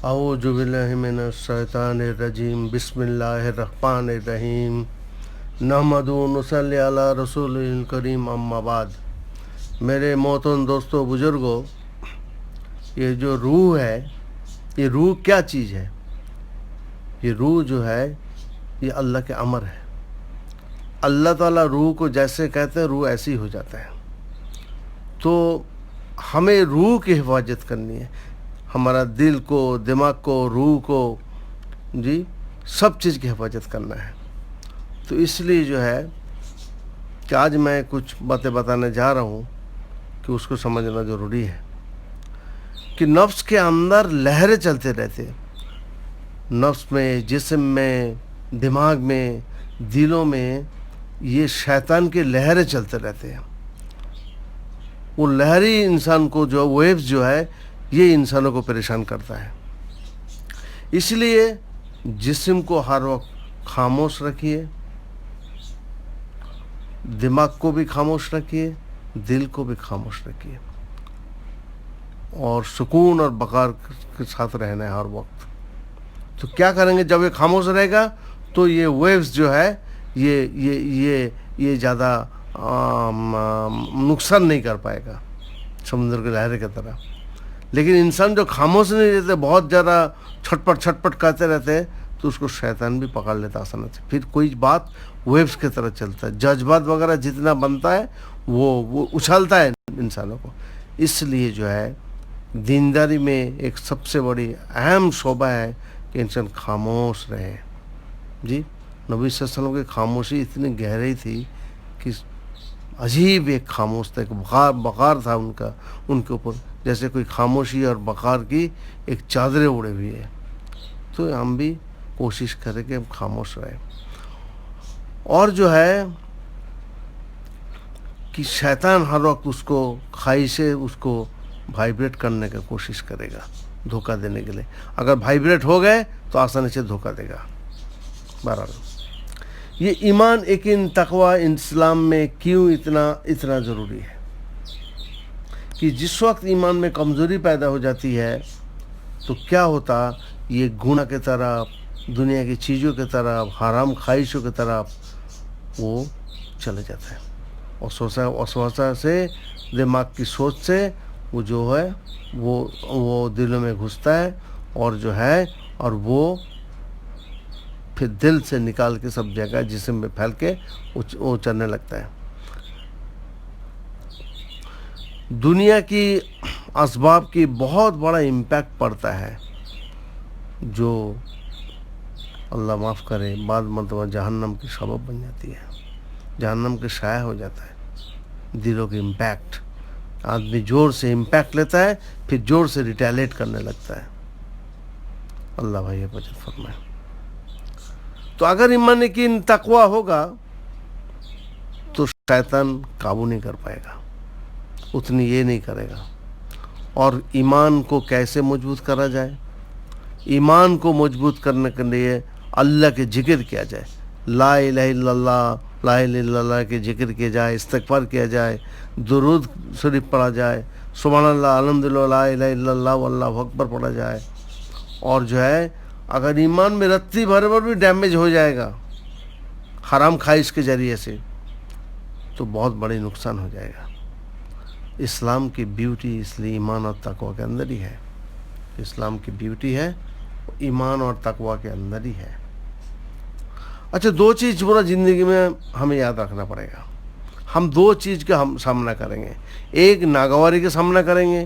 اعوذ باللہ من الشیطان الرجیم بسم اللہ الرحمن الرحیم نحمد و نصلی علی رسول الکریم اما بعد. میرے محترم دوستوں بزرگوں، یہ جو روح ہے، یہ روح کیا چیز ہے؟ یہ روح جو ہے یہ اللہ کے امر ہے. اللہ تعالیٰ روح کو جیسے کہتے ہیں روح ایسی ہو جاتا ہے. تو ہمیں روح کی حفاظت کرنی ہے، ہمارا دل کو، دماغ کو، روح کو، جی سب چیز کی حفاظت کرنا ہے. تو اس لیے جو ہے کہ آج میں کچھ باتیں بتانے جا رہا ہوں کہ اس کو سمجھنا ضروری ہے کہ نفس کے اندر لہریں چلتے رہتے، نفس میں، جسم میں، دماغ میں، دلوں میں یہ شیطان کے لہریں چلتے رہتے ہیں. وہ لہری انسان کو جو ویوز جو ہے یہ انسانوں کو پریشان کرتا ہے. اس لیے جسم کو ہر وقت خاموش رکھیے، دماغ کو بھی خاموش رکھیے، دل کو بھی خاموش رکھیے، اور سکون اور وقار کے ساتھ رہنا ہے ہر وقت. تو کیا کریں گے جب یہ خاموش رہے گا تو یہ ویوز جو ہے یہ زیادہ نقصان نہیں کر پائے گا سمندر کے لہریں کی طرح. لیکن انسان جو خاموش نہیں رہتے، بہت زیادہ چھٹپٹ کرتے رہتے ہیں، تو اس کو شیطان بھی پکڑ لیتا آسانی سے. پھر کوئی بات ویوز کی طرح چلتا ہے، جذبات وغیرہ جتنا بنتا ہے وہ اچھالتا ہے انسانوں کو. اس لیے جو ہے دینداری میں ایک سب سے بڑی اہم شعبہ ہے کہ انسان خاموش رہے. جی نبی صلی اللہ علیہ وسلم کی خاموشی اتنی گہری تھی کہ عجیب ایک خاموش تھا، ایک بخار تھا ان کے اوپر، جیسے کوئی خاموشی اور بخار کی ایک چادریں اڑے ہوئی ہے. تو ہم بھی کوشش کریں کہ ہم خاموش رہیں. اور جو ہے کہ شیطان ہر وقت اس کو خواہشیں اس کو وائبریٹ کرنے کی کوشش کرے گا دھوکہ دینے کے لیے. اگر وائبریٹ ہو گئے تو آسانی سے دھوکہ دے گا. بہرحال یہ ایمان یقین تقوی اسلام میں کیوں اتنا ضروری ہے کہ جس وقت ایمان میں کمزوری پیدا ہو جاتی ہے تو کیا ہوتا، یہ گناہ کی طرف، دنیا کی چیزوں کی طرف، حرام خواہشوں کی طرف وہ چلے جاتا ہے. اور وسوسہ سے، دماغ کی سوچ سے وہ جو ہے وہ دلوں میں گھستا ہے، اور جو ہے اور وہ پھر دل سے نکال کے سب جگہ جسم میں پھیل کے وہ چلنے لگتا ہے. دنیا کی اسباب کی بہت بڑا امپیکٹ پڑتا ہے، جو اللہ معاف کرے بعد مرتبہ جہنم کی سبب بن جاتی ہے، جہنم کے سایہ ہو جاتا ہے. دلوں کے امپیکٹ، آدمی زور سے امپیکٹ لیتا ہے، پھر زور سے ریٹیلیٹ کرنے لگتا ہے. اللہ بھائی بچت فرمائے. تو اگر ایمان یقین تقوی ہوگا تو شیطان قابو نہیں کر پائے گا، اتنی یہ نہیں کرے گا. اور ایمان کو کیسے مضبوط کرا جائے؟ ایمان کو مضبوط کرنے کے لیے اللہ کے ذکر کیا جائے، لا الہ الا اللہ، لا الہ الا اللہ کے ذکر کیا جائے، استغفار کیا جائے، درود شریف پڑھا جائے، سبحان اللہ، الحمدللہ، لا الہ الا اللہ واللہ اکبر پڑھا جائے. اور جو ہے اگر ایمان میں رتی بھر بھی ڈیمیج ہو جائے گا حرام خواہش کے ذریعے سے تو بہت بڑی نقصان ہو جائے گا. اسلام کی بیوٹی اس لیے ایمان اور تقوی کے اندر ہی ہے. اسلام کی بیوٹی ہے ایمان اور تقوی کے اندر ہی ہے. اچھا، دو چیز پورا زندگی میں ہمیں یاد رکھنا پڑے گا. ہم دو چیز کا ہم سامنا کریں گے، ایک ناگواری کا سامنا کریں گے،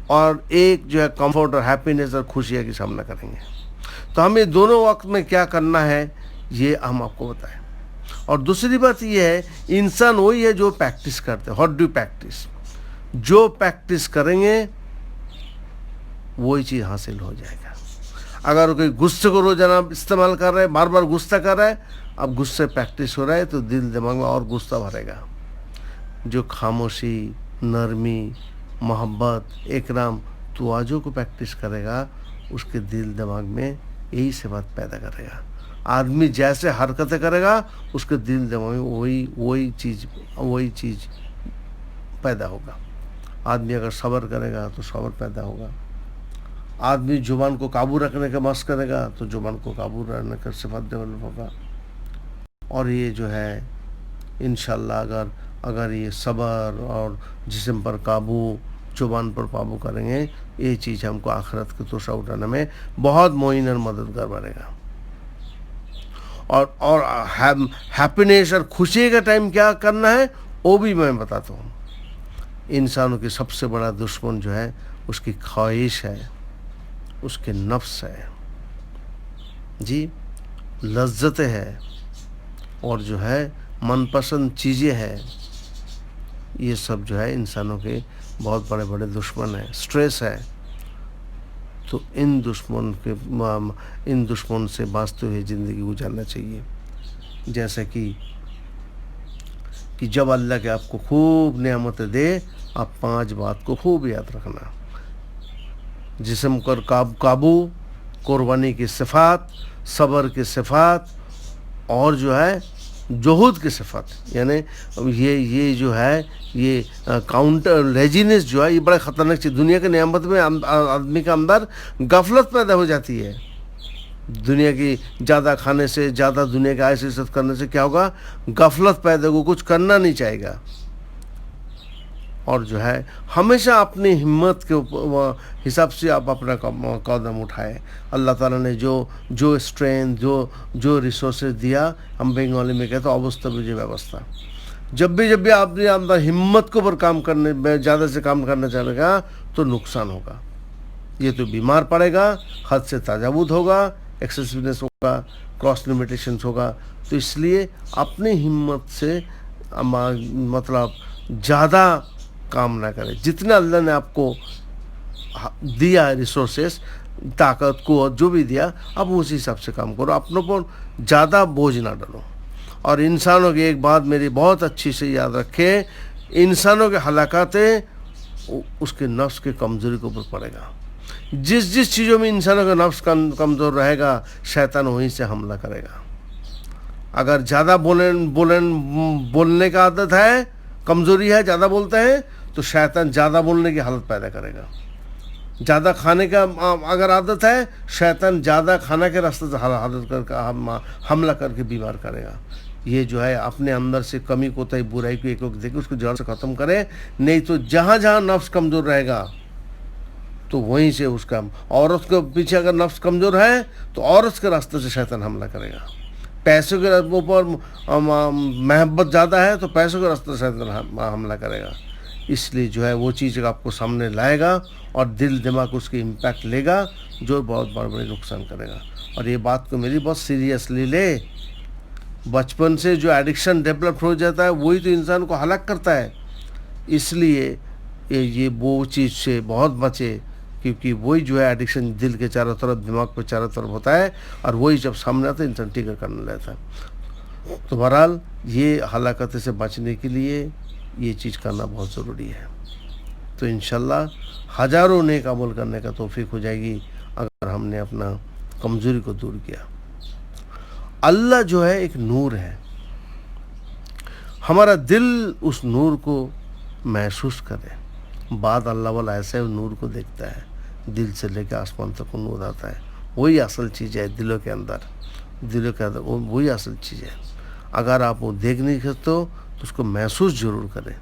اور ایک جو ہے کمفرٹ اور ہیپینس اور خوشیاں کی سامنا کریں گے. تو ہمیں دونوں وقت میں کیا کرنا ہے یہ ہم آپ کو بتائیں. اور دوسری بات یہ ہے، انسان وہی ہے جو پریکٹس کرتے ہیں. How do practice? جو پریکٹس کریں گے وہی چیز حاصل ہو جائے گا. اگر کوئی غصے کو روزانہ استعمال کر رہا ہے، بار بار غصہ کر رہا ہے، اب غصے پریکٹس ہو رہا ہے تو دل دماغ میں اور غصہ بھرے گا. جو خاموشی، نرمی، محبت، اکرام، توازو کو پریکٹس کرے گا، اس کے دل دماغ میں یہی صفات پیدا کرے گا. آدمی جیسے حرکتیں کرے گا اس کے دل دماغ میں وہی چیز پیدا ہوگا. آدمی اگر صبر کرے گا تو صبر پیدا ہوگا. آدمی زبان کو قابو رکھنے کا مشق کرے گا تو زبان کو قابو رکھنے کا صفت ڈیولپ ہوگا. اور یہ جو ہے انشاءاللہ اگر یہ صبر اور جسم پر قابو، زبان پر قابو کریں گے، یہ چیز ہم کو آخرت کے توشہ اٹھانے میں بہت معین اور مددگار بنے گا. اور ہیپینیس اور خوشی کا ٹائم کیا کرنا ہے وہ بھی میں بتاتا ہوں. انسانوں کی سب سے بڑا دشمن جو ہے اس کی خواہش ہے، اس کے نفس ہے، جی لذتیں ہے، اور جو ہے من پسند چیزیں ہیں. یہ سب جو ہے انسانوں کے بہت بڑے بڑے دشمن ہیں. سٹریس ہے. تو ان دشمن سے بچتے ہوئے زندگی گزارنا چاہیے. جیسا کہ جب اللہ کے آپ کو خوب نعمتیں دے، آپ 5 بات کو خوب یاد رکھنا: جسم پر قابو، قربانی کی صفات، صبر کی صفات، اور جو ہے جہود کی صفت. یعنی یہ جو ہے یہ کاؤنٹر لیزینس جو ہے یہ بڑا خطرناک چیز. دنیا کے نعمت میں آدمی کے اندر غفلت پیدا ہو جاتی ہے. دنیا کی زیادہ کھانے سے، زیادہ دنیا کے عیش عشرت کرنے سے کیا ہوگا؟ غفلت پیدا ہوگا، کچھ کرنا نہیں چاہے گا. اور جو ہے ہمیشہ اپنی ہمت کے حساب سے آپ اپنا قدم اٹھائیں. اللہ تعالیٰ نے جو اسٹرینتھ جو ریسورسز دیا، ہم بنگالی میں کہتے ہیں ابستبجے ویوستھا. جب بھی آپ نے اندر ہمت کے اوپر کام کرنے، زیادہ سے کام کرنا چاہے گا تو نقصان ہوگا. یہ تو بیمار پڑے گا، حد سے تجاوز ہوگا، ایکسیسونیس ہوگا، کراس لمیٹیشنس ہوگا. تو اس لیے اپنی ہمت سے مطلب زیادہ کام نہ کرے. جتنا اللہ نے آپ کو دیا ریسورسز، طاقت کو جو بھی دیا، اب اسی حساب سے کام کرو. اپنوں پر زیادہ بوجھ نہ ڈالو. اور انسانوں کی ایک بات میری بہت اچھی سے یاد رکھے: انسانوں کے ہلاکت اس کے نفس کے کمزوری کے اوپر پڑے گا. جس چیزوں میں انسانوں کا نفس کمزور رہے گا، شیطان وہیں سے حملہ کرے گا. اگر زیادہ بولنے کا عادت ہے، کمزوری ہے، زیادہ بولتے ہیں، تو شیطان زیادہ بولنے کی حالت پیدا کرے گا. زیادہ کھانے کا اگر عادت ہے، شیطان زیادہ کھانا کے راستے سے حملہ کر کے بیمار کرے گا. یہ جو ہے اپنے اندر سے کمی کوتاہی، برائی کو ایک دیکھ کے اس کو جڑ سے ختم کرے. نہیں تو جہاں نفس کمزور رہے گا تو وہیں سے اس کا، عورت کے پیچھے اگر نفس کمزور ہے تو عورت کے راستے سے شیطان حملہ کرے گا. پیسوں کے اوپر محبت زیادہ ہے تو پیسوں کے راستے سے شیطان حملہ کرے گا. اس لیے جو ہے وہ چیز آپ کو سامنے لائے گا اور دل دماغ اس کی امپیکٹ لے گا، جو بہت بڑے نقصان کرے گا. اور یہ بات کو میری بہت سیریسلی لے. بچپن سے جو ایڈکشن ڈیولپ ہو جاتا ہے وہی تو انسان کو ہلاک کرتا ہے. اس لیے یہ وہ چیز سے بہت بچے، کیونکہ وہی جو ہے ایڈکشن دل کے چاروں طرف، دماغ پہ چاروں طرف ہوتا ہے، اور وہی جب سامنے آتا ہے انسان ٹیکر کرنے لیتا ہے. تو بہرحال یہ ہلاکت سے بچنے کے لیے یہ چیز کرنا بہت ضروری ہے. تو انشاءاللہ ہزاروں نیک عمل کرنے کا توفیق ہو جائے گی اگر ہم نے اپنا کمزوری کو دور کیا. اللہ جو ہے ایک نور ہے. ہمارا دل اس نور کو محسوس کرے. بعد اللہ والا ایسے نور کو دیکھتا ہے، دل سے لے کے آسمان تک نور آتا ہے. وہی اصل چیز ہے دلوں کے اندر وہی اصل چیز ہے. اگر آپ وہ دیکھ نہیں سکتے تو اس کو محسوس ضرور کریں.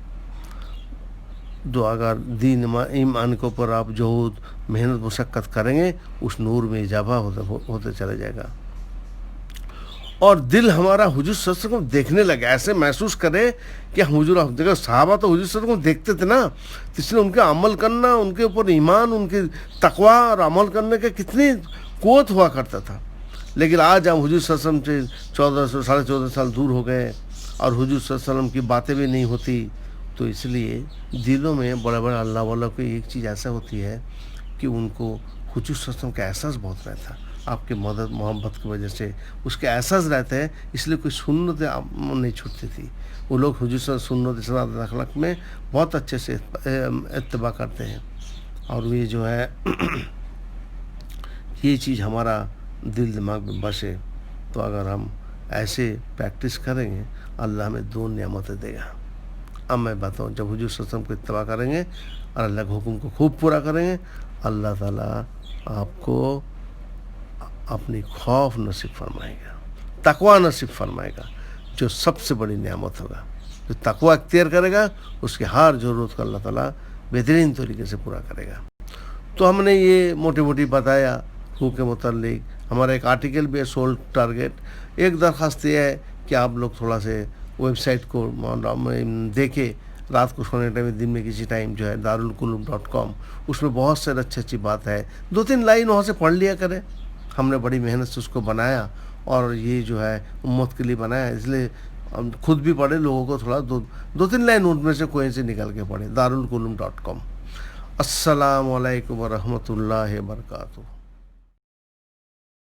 تو اگر دین ایمان کے اوپر آپ جہود، محنت، مشقت کریں گے، اس نور میں اضافہ ہوتے چلے جائے گا. اور دل ہمارا حضور صلی اللہ علیہ وسلم کو دیکھنے لگے، ایسے محسوس کرے کہ حضور دیکھو. صحابہ تو حضور صلی اللہ علیہ وسلم کو دیکھتے تھے نا، اس لیے ان کے عمل کرنا، ان کے اوپر ایمان، ان کے تقوی اور عمل کرنے کا کتنی قوت ہوا کرتا تھا. لیکن آج ہم حضور صلی اللہ علیہ وسلم سے 1400 سال دور ہو گئے اور حضور صلی اللہ علیہ وسلم کی باتیں بھی نہیں ہوتی. تو اس لیے دلوں میں بڑے بڑے اللہ والوں کی ایک چیز ایسا ہوتی ہے کہ ان کو حضور صلی اللہ علیہ وسلم کا احساس بہت رہتا ہے. آپ کی مدد محبت کی وجہ سے اس کے احساس رہتا ہے، اس لیے کوئی سنت نہیں چھوٹتی تھی. وہ لوگ حضور صلی اللہ علیہ وسلم سنت اخلاق میں بہت اچھے سے اتباع کرتے ہیں. اور یہ جو ہے یہ چیز ہمارا دل دماغ میں بسے تو اگر ہم ایسے پریکٹس کریں گے اللہ ہمیں 2 نعمتیں دے گا. اب میں بتاؤں، جب حضور صلی اللہ علیہ وسلم کو اتباع کریں گے اور اللہ کے حکم کو خوب پورا کریں گے، اللہ تعالیٰ آپ کو اپنی خوف نصیب فرمائے گا، تقوی نصیب فرمائے گا، جو سب سے بڑی نعمت ہوگا۔ جو تقوی اختیار کرے گا اس کی ہر ضرورت کو اللہ تعالیٰ بہترین طریقے سے پورا کرے گا۔ تو ہم نے یہ موٹی موٹی بتایا روح کے متعلق۔ ہمارا ایک آرٹیکل بھی ہے سول ٹارگیٹ۔ ایک درخواست یہ ہے کہ آپ لوگ تھوڑا سے ویب سائٹ کو دیکھیں، رات کو سونے ٹائم، دن میں کسی ٹائم جو ہے darulqulub.com، اس میں بہت سارے اچھی بات ہے، 2-3 لائن وہاں سے پڑھ لیا کریں۔ ہم نے بڑی محنت سے اس کو بنایا اور یہ جو ہے امت کے لیے بنایا، اس لیے خود بھی پڑھے، لوگوں کو تھوڑا 2-3 لائن ان میں سے کوئی سے نکال کے پڑھیں، darulqulub.com۔ السلام علیکم ورحمۃ اللہ وبرکاتہ۔